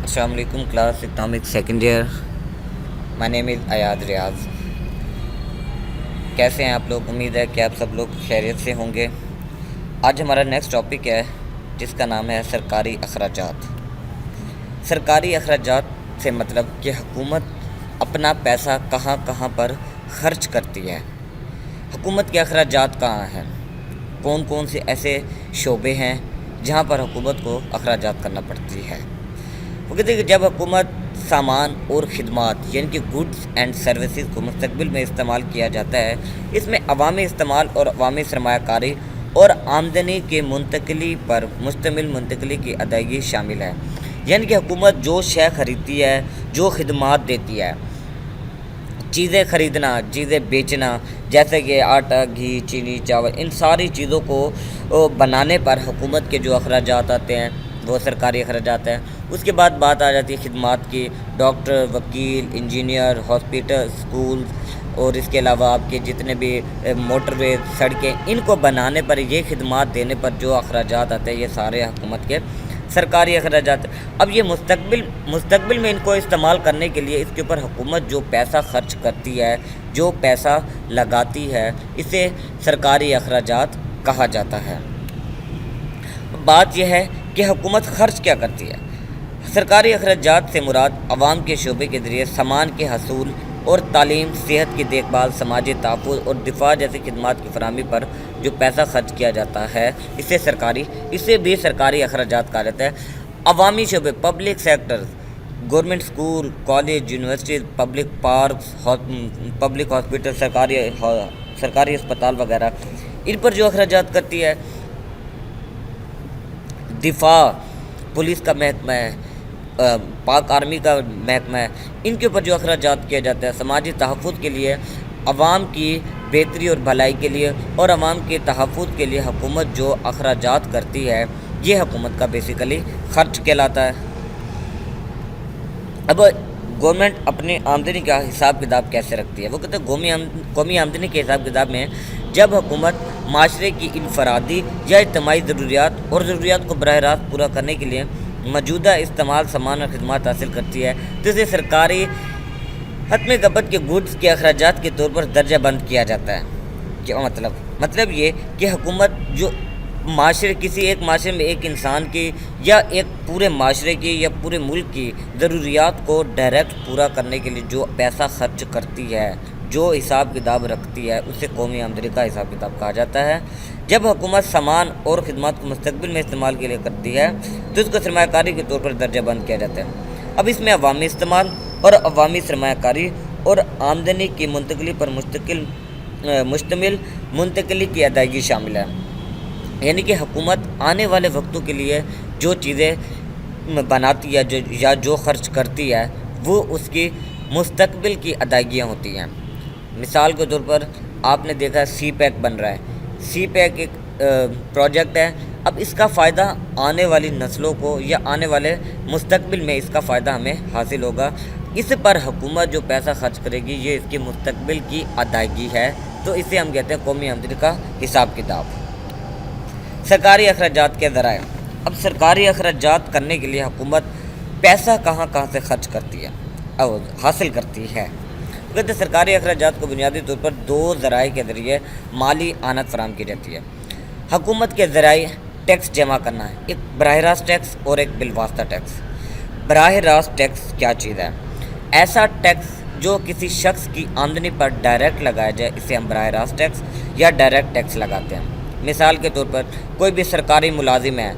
السلام علیکم class economic second year. مائی نیم از Ayad ریاض. کیسے ہیں آپ لوگ؟ امید ہے کہ آپ سب لوگ خیریت سے ہوں گے. آج ہمارا نیکسٹ ٹاپک ہے جس کا نام ہے سرکاری اخراجات. سرکاری اخراجات سے مطلب کہ حکومت اپنا پیسہ کہاں کہاں پر خرچ کرتی ہے. حکومت کے اخراجات کہاں ہیں؟ کون کون سے ایسے شعبے ہیں جہاں پر حکومت کو اخراجات کرنا پڑتی ہے؟ وہ کہتے ہیں کہ جب حکومت سامان اور خدمات یعنی کہ گڈس اینڈ سروسز کو مستقبل میں استعمال کیا جاتا ہے، اس میں عوامی استعمال اور عوامی سرمایہ کاری اور آمدنی کے منتقلی پر مشتمل منتقلی کی ادائیگی شامل ہے. یعنی کہ حکومت جو شے خریدتی ہے، جو خدمات دیتی ہے، چیزیں خریدنا، چیزیں بیچنا، جیسے کہ آٹا، گھی، چینی، چاول، ان ساری چیزوں کو بنانے پر حکومت کے جو اخراجات آتے ہیں وہ سرکاری اخراجات ہیں. اس کے بعد بات آ جاتی ہے خدمات کی. ڈاکٹر، وکیل، انجینئر، ہاسپیٹل، اسکول اور اس کے علاوہ آپ کے جتنے بھی موٹر وے، سڑکیں، ان کو بنانے پر، یہ خدمات دینے پر جو اخراجات آتے ہیں یہ سارے حکومت کے سرکاری اخراجات. اب یہ مستقبل میں ان کو استعمال کرنے کے لیے اس کے اوپر حکومت جو پیسہ خرچ کرتی ہے، جو پیسہ لگاتی ہے، اسے سرکاری اخراجات کہا جاتا ہے. بات یہ ہے کہ حکومت خرچ کیا کرتی ہے. سرکاری اخراجات سے مراد عوام کے شعبے کے ذریعے سامان کے حصول اور تعلیم، صحت کی دیکھ بھال، سماجی تحفظ اور دفاع جیسی خدمات کی فراہمی پر جو پیسہ خرچ کیا جاتا ہے اسے بھی سرکاری اخراجات کہا جاتا ہے. عوامی شعبے، public sector, government school, college, universities, public parks, public hospital, سرکاری اسپتال وغیرہ، ان پر جو اخراجات کرتی ہے. دفاع، پولیس کا محکمہ ہے، پاک آرمی کا محکمہ ہے، ان کے اوپر جو اخراجات کیا جاتا ہے. سماجی تحفظ کے لیے، عوام کی بہتری اور بھلائی کے لیے اور عوام کے تحفظ کے لیے حکومت جو اخراجات کرتی ہے یہ حکومت کا بیسیکلی خرچ کہلاتا ہے. اب گورنمنٹ اپنی آمدنی کا حساب کتاب کیسے رکھتی ہے؟ وہ کہتے ہیں قومی آمدنی کے حساب کتاب میں جب حکومت معاشرے کی انفرادی یا اجتماعی ضروریات کو براہ راست پورا کرنے کے لیے موجودہ استعمال سامان اور خدمات حاصل کرتی ہے تو اسے سرکاری حتمی کھپت کے گڈس کے اخراجات کے طور پر درجہ بند کیا جاتا ہے. کیا مطلب یہ کہ حکومت جو کسی ایک معاشرے میں ایک انسان کی یا ایک پورے معاشرے کی یا پورے ملک کی ضروریات کو ڈائریکٹ پورا کرنے کے لیے جو پیسہ خرچ کرتی ہے، جو حساب کتاب رکھتی ہے، اسے قومی آمدنی کا حساب کتاب کہا جاتا ہے. جب حکومت سامان اور خدمات کو مستقبل میں استعمال کے لیے کرتی ہے تو اس کو سرمایہ کاری کے طور پر درجہ بند کیا جاتا ہے. اب اس میں عوامی استعمال اور عوامی سرمایہ کاری اور آمدنی کی منتقلی پر مشتمل منتقلی کی ادائیگی شامل ہے. یعنی کہ حکومت آنے والے وقتوں کے لیے جو چیزیں بناتی ہے یا جو خرچ کرتی ہے وہ اس کی مستقبل کی ادائیگیاں ہوتی ہیں. مثال کے طور پر آپ نے دیکھا سی پیک بن رہا ہے. سی پیک ایک پروجیکٹ ہے. اب اس کا فائدہ آنے والی نسلوں کو یا آنے والے مستقبل میں اس کا فائدہ ہمیں حاصل ہوگا. اس پر حکومت جو پیسہ خرچ کرے گی یہ اس کی مستقبل کی ادائیگی ہے، تو اسے ہم کہتے ہیں قومی آمدنی کا حساب کتاب. سرکاری اخراجات کے ذرائع. اب سرکاری اخراجات کرنے کے لیے حکومت پیسہ کہاں سے خرچ کرتی ہے اور حاصل کرتی ہے؟ کہتے ہیں سرکاری اخراجات کو بنیادی طور پر دو ذرائع کے ذریعے مالی آمد فراہم کی جاتی ہے. حکومت کے ذرائع ٹیکس جمع کرنا ہے، ایک براہ راست ٹیکس اور ایک بالواسطہ ٹیکس. براہ راست ٹیکس کیا چیز ہے؟ ایسا ٹیکس جو کسی شخص کی آمدنی پر ڈائریکٹ لگایا جائے اسے ہم براہ راست ٹیکس یا ڈائریکٹ ٹیکس لگاتے ہیں. مثال کے طور پر کوئی بھی سرکاری ملازم ہے،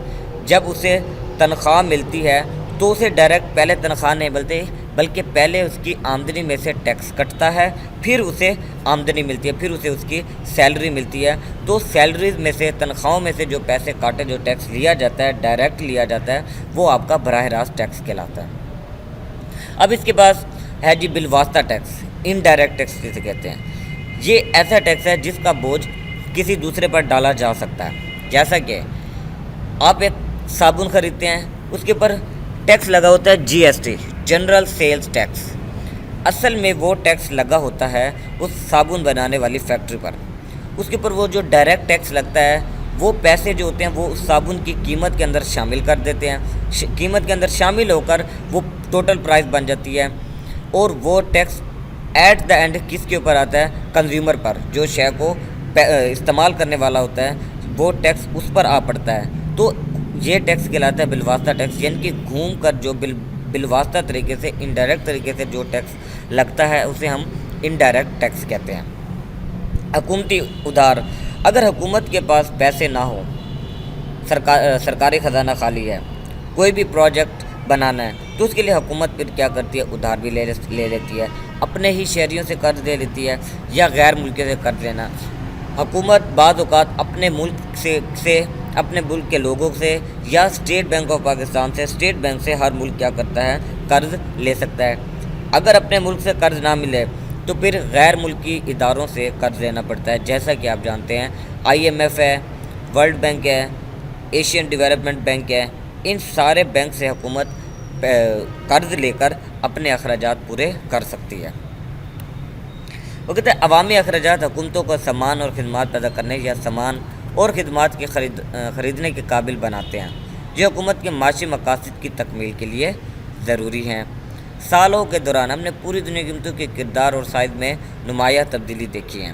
جب اسے تنخواہ ملتی ہے تو اسے ڈائریکٹ پہلے تنخواہ نہیں ملتی بلکہ پہلے اس کی آمدنی میں سے ٹیکس کٹتا ہے، پھر اسے آمدنی ملتی ہے، پھر اسے اس کی سیلری ملتی ہے. تو سیلریز میں سے، تنخواہوں میں سے جو پیسے کاٹے جو ٹیکس لیا جاتا ہے، ڈائریکٹ لیا جاتا ہے، وہ آپ کا براہ راست ٹیکس کہلاتا ہے. اب اس کے پاس ہے جی بالواسطہ ٹیکس، انڈائریکٹ ٹیکس جسے کہتے ہیں. یہ ایسا ٹیکس ہے جس کا بوجھ کسی دوسرے پر ڈالا جا سکتا ہے. جیسا کہ آپ ایک صابن خریدتے ہیں، اس کے اوپر ٹیکس لگا ہوتا ہے G S T, general sales tax. اصل میں وہ ٹیکس لگا ہوتا ہے اس صابن بنانے والی فیکٹری پر. اس کے اوپر وہ جو ڈائریکٹ ٹیکس لگتا ہے وہ پیسے جو ہوتے ہیں وہ اس صابن کی قیمت کے اندر شامل کر دیتے ہیں، قیمت کے اندر شامل ہو کر وہ ٹوٹل پرائس بن جاتی ہے، اور وہ ٹیکس ایٹ دا اینڈ کس کے اوپر آتا ہے؟ کنزیومر پر، جو شے کو استعمال کرنے والا ہوتا ہے وہ ٹیکس اس پر آ پڑتا ہے۔ تو یہ ٹیکس کہلاتا ہے بالواسطہ ٹیکس، یعنی کہ گھوم کر جو بالواسطہ طریقے سے، انڈائریکٹ طریقے سے جو ٹیکس لگتا ہے اسے ہم انڈائریکٹ ٹیکس کہتے ہیں۔ حکومتی ادھار، اگر حکومت کے پاس پیسے نہ ہوں، سرکاری خزانہ خالی ہے، کوئی بھی پروجیکٹ بنانا ہے، تو اس کے لیے حکومت پھر کیا کرتی ہے؟ ادھار بھی لے لیتی ہے، اپنے ہی شہریوں سے قرض لے لیتی ہے یا غیر ملکیوں سے قرض لینا۔ حکومت بعض اوقات اپنے ملک سے اپنے ملک کے لوگوں سے یا اسٹیٹ بینک آف پاکستان سے، اسٹیٹ بینک سے ہر ملک کیا کرتا ہے؟ قرض لے سکتا ہے۔ اگر اپنے ملک سے قرض نہ ملے تو پھر غیر ملکی اداروں سے قرض لینا پڑتا ہے، جیسا کہ آپ جانتے ہیں IMF ہے، ورلڈ بینک ہے، ایشین ڈیولپمنٹ بینک ہے، ان سارے بینک سے حکومت قرض لے کر اپنے اخراجات پورے کر سکتی ہے۔ وہ کہتے ہیں عوامی اخراجات حکومتوں کو سامان اور خدمات پیدا کرنے یا سامان اور خدمات کی خریدنے کے قابل بناتے ہیں، جو حکومت کے معاشی مقاصد کی تکمیل کے لیے ضروری ہیں۔ سالوں کے دوران ہم نے پوری دنیا کی حکومتوں کے کردار اور سائز میں نمایاں تبدیلی دیکھی ہے۔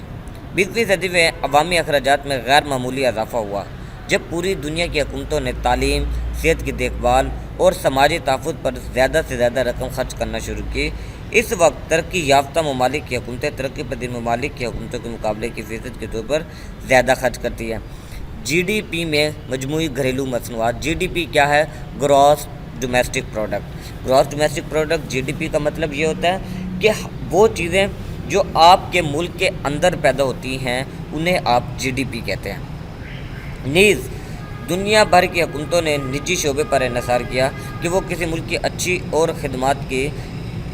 20ویں صدی میں عوامی اخراجات میں غیر معمولی اضافہ ہوا، جب پوری دنیا کی حکومتوں نے تعلیم، صحت کی دیکھ بھال اور سماجی تحفظ پر زیادہ سے زیادہ رقم خرچ کرنا شروع کی۔ اس وقت ترقی یافتہ ممالک کی حکومتیں ترقی پذیر ممالک کی حکومتوں کے مقابلے کی فیصد کے طور پر زیادہ خرچ کرتی ہے۔ GDP میں مجموعی گھریلو مصنوعات، GDP کیا ہے؟ Gross domestic product. Gross domestic product GDP کا مطلب یہ ہوتا ہے کہ وہ چیزیں جو آپ کے ملک کے اندر پیدا ہوتی ہیں انہیں آپ GDP کہتے ہیں۔ نیز دنیا بھر کی حکومتوں نے نجی شعبے پر انحصار کیا کہ وہ کسی ملک کی اچھی اور خدمات کی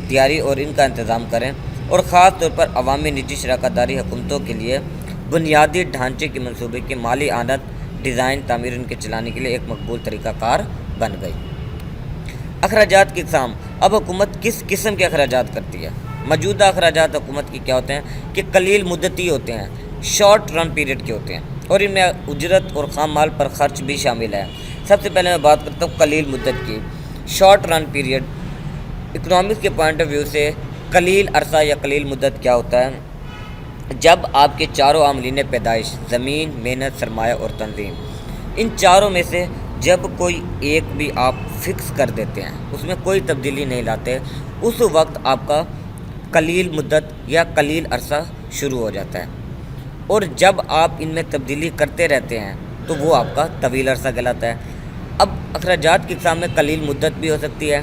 تیاری اور ان کا انتظام کریں، اور خاص طور پر عوامی نجی شراکت داری حکومتوں کے لیے بنیادی ڈھانچے کی منصوبے کی مالی اعانت، ڈیزائن، تعمیر ان کے چلانے کے لیے ایک مقبول طریقہ کار بن گئی۔ اخراجات کی اقسام، اب حکومت کس قسم کے اخراجات کرتی ہے؟ موجودہ اخراجات حکومت کی کیا ہوتے ہیں کہ قلیل مدتی ہوتے ہیں، شارٹ رن پیریڈ کے ہوتے ہیں، اور ان میں اجرت اور خام مال پر خرچ بھی شامل ہے۔ سب سے پہلے میں بات کرتا ہوں قلیل مدت کی۔ شارٹ رن پیریڈ اکنامکس کے پوائنٹ آف ویو سے قلیل عرصہ یا قلیل مدت کیا ہوتا ہے؟ جب آپ کے چاروں عاملین پیدائش، زمین، محنت، سرمایہ اور تنظیم، ان چاروں میں سے جب کوئی ایک بھی آپ فکس کر دیتے ہیں، اس میں کوئی تبدیلی نہیں لاتے، اس وقت آپ کا قلیل مدت یا قلیل عرصہ شروع ہو جاتا ہے، اور جب آپ ان میں تبدیلی کرتے رہتے ہیں تو وہ آپ کا طویل عرصہ کہلاتا ہے۔ اب اخراجات کی اقسام میں قلیل مدت بھی ہو سکتی ہے،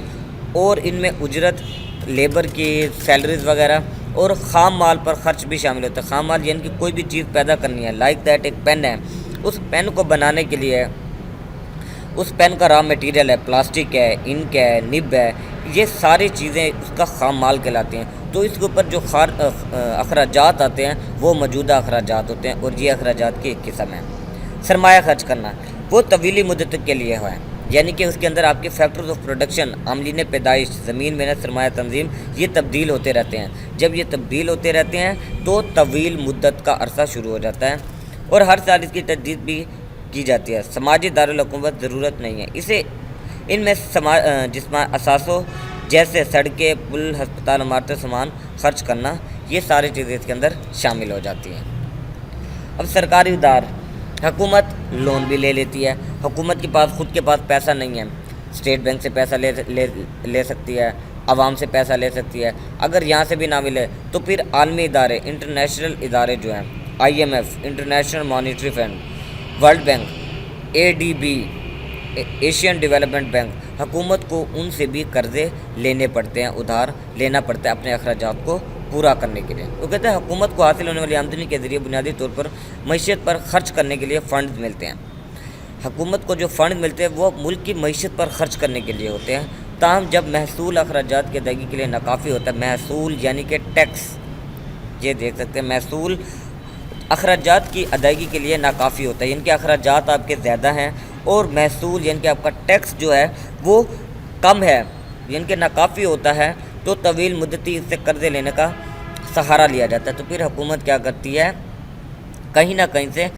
اور ان میں اجرت، لیبر کی سیلریز وغیرہ اور خام مال پر خرچ بھی شامل ہوتا ہے۔ خام مال یعنی کہ کوئی بھی چیز پیدا کرنی ہے، لائک دیٹ ایک پین ہے، اس پین کو بنانے کے لیے اس پین کا را میٹیریل ہے، پلاسٹک ہے، انک ہے، نب ہے، یہ ساری چیزیں اس کا خام مال کہلاتی ہیں۔ تو اس کے اوپر جو اخراجات آتے ہیں وہ موجودہ اخراجات ہوتے ہیں، اور یہ اخراجات کی ایک قسم ہے۔ سرمایہ خرچ کرنا وہ طویلی مدت کے لیے ہے، یعنی کہ اس کے اندر آپ کے فیکٹرز آف پروڈکشن، عاملین پیدائش، زمین، محنت، سرمایہ، تنظیم، یہ تبدیل ہوتے رہتے ہیں۔ جب یہ تبدیل ہوتے رہتے ہیں تو طویل مدت کا عرصہ شروع ہو جاتا ہے، اور ہر سال اس کی تجدید بھی کی جاتی ہے۔ سماجی دارالحکومت ضرورت نہیں ہے اسے، ان میں اثاثوں جیسے سڑکیں، پل، ہسپتال، عمارتیں، سامان خرچ کرنا، یہ ساری چیزیں اس کے اندر شامل ہو جاتی ہیں۔ اب سرکاری ادار، حکومت لون بھی لے لیتی ہے۔ حکومت کے پاس خود کے پاس پیسہ نہیں ہے، اسٹیٹ بینک سے پیسہ لے سکتی ہے، عوام سے پیسہ لے سکتی ہے۔ اگر یہاں سے بھی نہ ملے تو پھر عالمی ادارے، انٹرنیشنل ادارے جو ہیں، IMF، international monetary fund, world bank, ADB، Asian development bank, حکومت کو ان سے بھی قرضے لینے پڑتے ہیں، ادھار لینا پڑتا ہے اپنے اخراجات کو پورا کرنے کے لیے۔ وہ کہتے ہیں حکومت کو حاصل ہونے والی آمدنی کے ذریعے بنیادی طور پر معیشت پر خرچ کرنے کے لیے فنڈز ملتے ہیں۔ حکومت کو جو فنڈ ملتے ہیں وہ ملک کی معیشت پر خرچ کرنے کے لیے ہوتے ہیں، تاہم جب محصول اخراجات کی ادائیگی کے لیے ناکافی ہوتا ہے، محصول یعنی کہ ٹیکس، یہ دیکھ سکتے ہیں، محصول اخراجات کی ادائیگی کے لیے ناکافی ہوتا ہے، یعنی کہ اخراجات آپ کے زیادہ ہیں اور محصول یعنی کہ آپ کا ٹیکس جو ہے وہ کم ہے، یعنی کہ ناکافی ہوتا ہے، تو طویل مدتی اس سے قرضے لینے کا سہارا لیا جاتا ہے۔ تو پھر حکومت کیا کرتی ہے؟ کہیں نہ کہیں سے